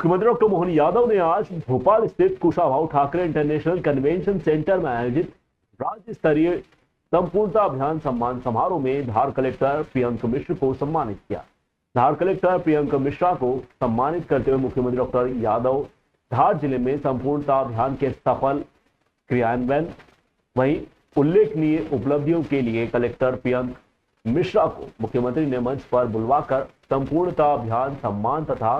मुख्यमंत्री डॉक्टर मोहन यादव ने आज भोपाल स्थित Kushabhau Thackeray international convention centre में आयोजित राज्य स्तरीय संपूर्णता अभियान सम्मान समारोह में धार कलेक्टर प्रियंक मिश्र को सम्मानित किया। धार कलेक्टर प्रियंक मिश्रा को सम्मानित करते हुए मुख्यमंत्री डॉक्टर यादव धार जिले में संपूर्णता अभियान के सफल क्रियान्वयन वहीं उल्लेखनीय उपलब्धियों के लिए कलेक्टर प्रियंक मिश्रा को मुख्यमंत्री ने मंच पर बुलवाकर संपूर्णता अभियान सम्मान तथा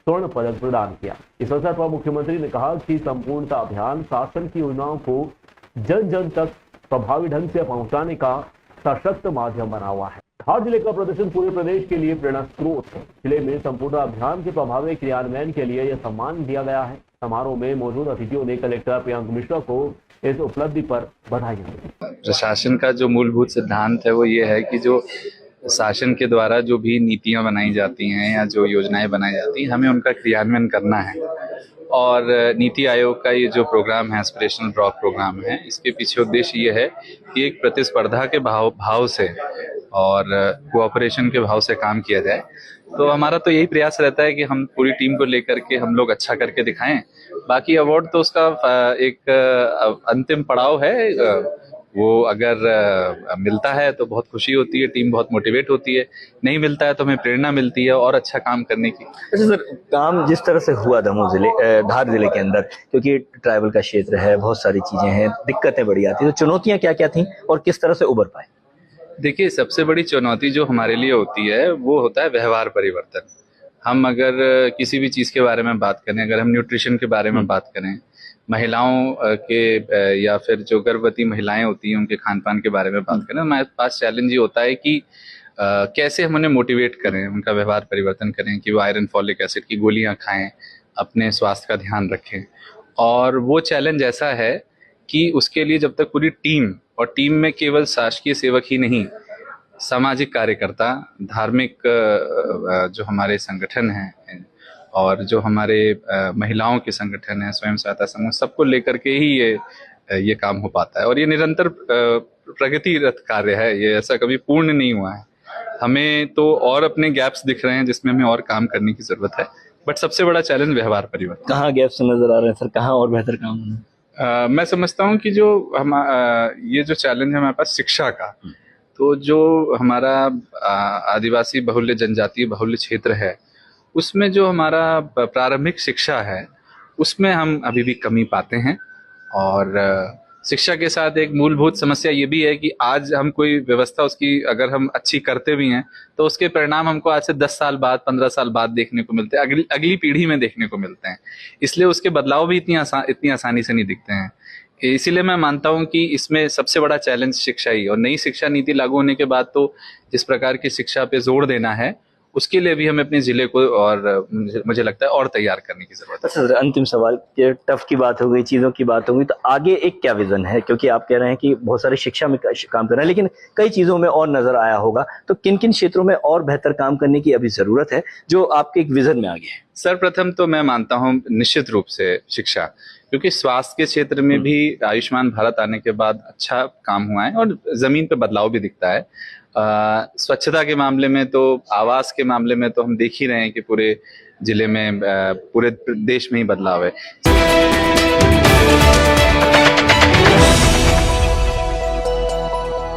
स्वर्ण पदक प्रदान किया। इस अवसर पर मुख्यमंत्री ने कहा कि संपूर्णता अभियान शासन की योजनाओं को जन जन तक प्रभावी ढंग से पहुंचाने का सशक्त माध्यम बना हुआ है। धार जिले का प्रदर्शन पूरे प्रदेश के लिए प्रेरणा स्रोत है। जिले में संपूर्णता अभियान के प्रभावी क्रियान्वयन के लिए यह सम्मान दिया गया है। समारोह में मौजूद अतिथियों ने कलेक्टर प्रियंक मिश्रा को इस उपलब्धि पर बधाई दी। प्रशासन का जो मूलभूत सिद्धांत है वो ये है कि जो शासन के द्वारा जो भी नीतियां बनाई जाती हैं या जो योजनाएं बनाई जाती हैं हमें उनका क्रियान्वयन करना है। और नीति आयोग का ये जो प्रोग्राम है एस्पिरेशनल ड्रॉप प्रोग्राम है, इसके पीछे उद्देश्य ये है कि एक प्रतिस्पर्धा के भाव से और कोऑपरेशन के भाव से काम किया जाए। तो हमारा तो यही प्रयास रहता है कि हम पूरी टीम को लेकर के हम लोग अच्छा करके दिखाएं। बाकी अवार्ड तो उसका एक अंतिम पड़ाव है, वो अगर मिलता है तो बहुत खुशी होती है, टीम बहुत मोटिवेट होती है, नहीं मिलता है तो हमें प्रेरणा मिलती है और अच्छा काम करने की। अच्छा सर, काम जिस तरह से हुआ धार जिले के अंदर, क्योंकि ट्राइबल का क्षेत्र है, बहुत सारी चीजें हैं, दिक्कतें बड़ी आती है, तो चुनौतियां क्या क्या थी और किस तरह से उबर पाए? देखिए, सबसे बड़ी चुनौती जो हमारे लिए होती है वो होता है व्यवहार परिवर्तन। हम अगर किसी भी चीज के बारे में बात करें, अगर हम न्यूट्रिशन के बारे में बात करें, महिलाओं के या फिर जो गर्भवती महिलाएं होती हैं उनके खान पान के बारे में बात करें, हमारे पास चैलेंज ये होता है कि कैसे हम उन्हें मोटिवेट करें, उनका व्यवहार परिवर्तन करें कि वो आयरन फॉलिक एसिड की गोलियां खाएं, अपने स्वास्थ्य का ध्यान रखें। और वो चैलेंज ऐसा है कि उसके लिए जब तक पूरी टीम, और टीम में केवल शासकीय सेवक ही नहीं, सामाजिक कार्यकर्ता, धार्मिक जो हमारे संगठन हैं और जो हमारे महिलाओं के संगठन हैं, स्वयं सहायता समूह, सबको लेकर के ही ये काम हो पाता है। और ये निरंतर प्रगतिरत कार्य है, ये ऐसा कभी पूर्ण नहीं हुआ है। हमें तो और अपने गैप्स दिख रहे हैं जिसमें हमें और काम करने की जरूरत है, बट सबसे बड़ा चैलेंज व्यवहार परिवर्तन। कहाँ गैप्स नजर आ रहे हैं सर, कहाँ और बेहतर काम होना? मैं समझता हूँ कि जो ये जो चैलेंज है हमारे पास शिक्षा का, तो जो हमारा आदिवासी बहुल्य जनजातीय बहुल्य क्षेत्र है, उसमें जो हमारा प्रारंभिक शिक्षा है उसमें हम अभी भी कमी पाते हैं। और शिक्षा के साथ एक मूलभूत समस्या ये भी है कि आज हम कोई व्यवस्था उसकी अगर हम अच्छी करते भी हैं तो उसके परिणाम हमको आज से 10 साल बाद, 15 साल बाद देखने को मिलते हैं, अगली पीढ़ी में देखने को मिलते हैं। इसलिए उसके बदलाव भी इतनी आसानी से नहीं दिखते हैं। इसीलिए मैं मानता हूं कि इसमें सबसे बड़ा चैलेंज शिक्षा ही। और नई शिक्षा नीति लागू होने के बाद तो जिस प्रकार की शिक्षा पे जोर देना है, उसके लिए भी हमें अपने जिले को और मुझे लगता है और तैयार करने की जरूरत है। सर, अंतिम सवाल, टफ की बात हो गई, चीजों की बात हो गई, तो आगे एक क्या विजन है? क्योंकि आप कह रहे हैं कि बहुत सारे शिक्षा में काम कर रहे हैं, लेकिन कई चीजों में और नजर आया होगा, तो किन किन क्षेत्रों में और बेहतर काम करने की अभी जरूरत है जो आपके एक विजन में आगे है? सर्वप्रथम तो मैं मानता हूँ निश्चित रूप से शिक्षा, क्योंकि स्वास्थ्य के क्षेत्र में भी आयुष्मान भारत आने के बाद अच्छा काम हुआ है और जमीन पे बदलाव भी दिखता है। स्वच्छता के मामले में तो, आवास के मामले में तो हम देख ही रहे हैं कि पूरे जिले में, पूरे देश में ही बदलाव है।